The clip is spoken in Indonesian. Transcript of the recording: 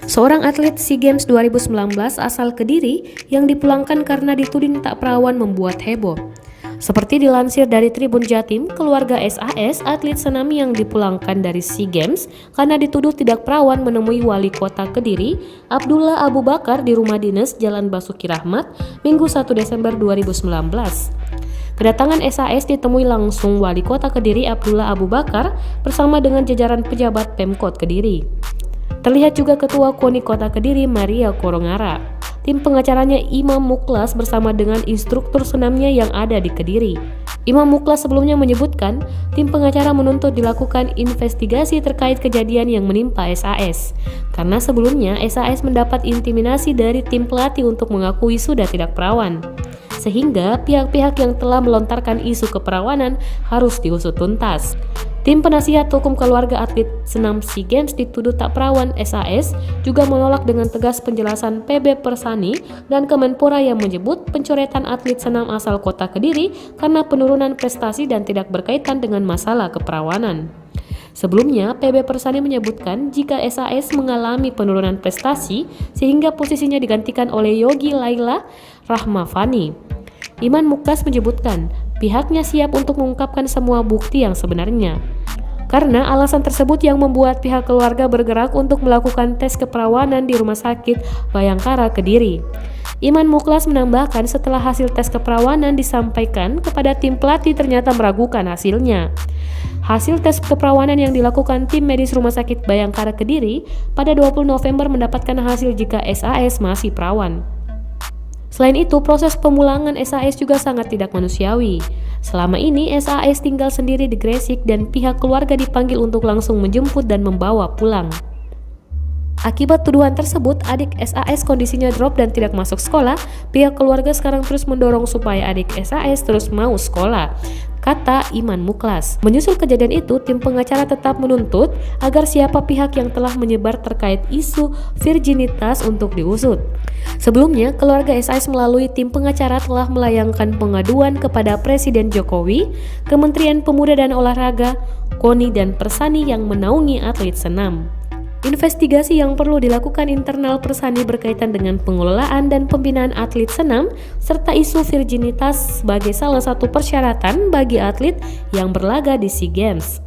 Seorang atlet SEA Games 2019 asal Kediri yang dipulangkan karena dituding tak perawan membuat heboh. Seperti dilansir dari Tribun Jatim, keluarga SAS, atlet senam yang dipulangkan dari SEA Games karena dituduh tidak perawan menemui Wali Kota Kediri, Abdullah Abu Bakar di rumah dinas Jalan Basuki Rahmat, Minggu 1 Desember 2019. Kedatangan SAS ditemui langsung Wali Kota Kediri Abdullah Abu Bakar bersama dengan jajaran pejabat Pemkot Kediri. Terlihat juga Ketua KONI Kota Kediri Maria Korongara, tim pengacaranya Imam Muklas bersama dengan instruktur senamnya yang ada di Kediri. Imam Muklas sebelumnya menyebutkan tim pengacara menuntut dilakukan investigasi terkait kejadian yang menimpa SAS, karena sebelumnya SAS mendapat intimidasi dari tim pelatih untuk mengakui sudah tidak perawan. Sehingga pihak-pihak yang telah melontarkan isu keperawanan harus diusut tuntas. Tim penasihat hukum keluarga atlet senam SEA Games dituduh tak perawan SAS juga menolak dengan tegas penjelasan PB Persani dan Kemenpora yang menyebut pencoretan atlet senam asal kota Kediri karena penurunan prestasi dan tidak berkaitan dengan masalah keperawanan. Sebelumnya, PB Persani menyebutkan jika SAS mengalami penurunan prestasi sehingga posisinya digantikan oleh Yogi Laila Rahmafani. Iman Muklas menyebutkan pihaknya siap untuk mengungkapkan semua bukti yang sebenarnya. Karena alasan tersebut yang membuat pihak keluarga bergerak untuk melakukan tes keperawanan di Rumah Sakit Bayangkara Kediri. Iman Muklas menambahkan setelah hasil tes keperawanan disampaikan kepada tim pelatih ternyata meragukan hasilnya. Hasil tes keperawanan yang dilakukan tim medis Rumah Sakit Bayangkara Kediri pada 20 November mendapatkan hasil jika SAS masih perawan. Selain itu, proses pemulangan SAS juga sangat tidak manusiawi. Selama ini, SAS tinggal sendiri di Gresik dan pihak keluarga dipanggil untuk langsung menjemput dan membawa pulang. Akibat tuduhan tersebut, adik SAS kondisinya drop dan tidak masuk sekolah. Pihak keluarga sekarang terus mendorong supaya adik SAS terus mau sekolah, kata Iman Muklas. Menyusul kejadian itu, tim pengacara tetap menuntut agar siapa pihak yang telah menyebar terkait isu virginitas untuk diusut. Sebelumnya, keluarga SAS melalui tim pengacara telah melayangkan pengaduan kepada Presiden Jokowi, Kementerian Pemuda dan Olahraga, KONI dan Persani yang menaungi atlet senam. Investigasi yang perlu dilakukan internal Persani berkaitan dengan pengelolaan dan pembinaan atlet senam serta isu virginitas sebagai salah satu persyaratan bagi atlet yang berlaga di SEA Games.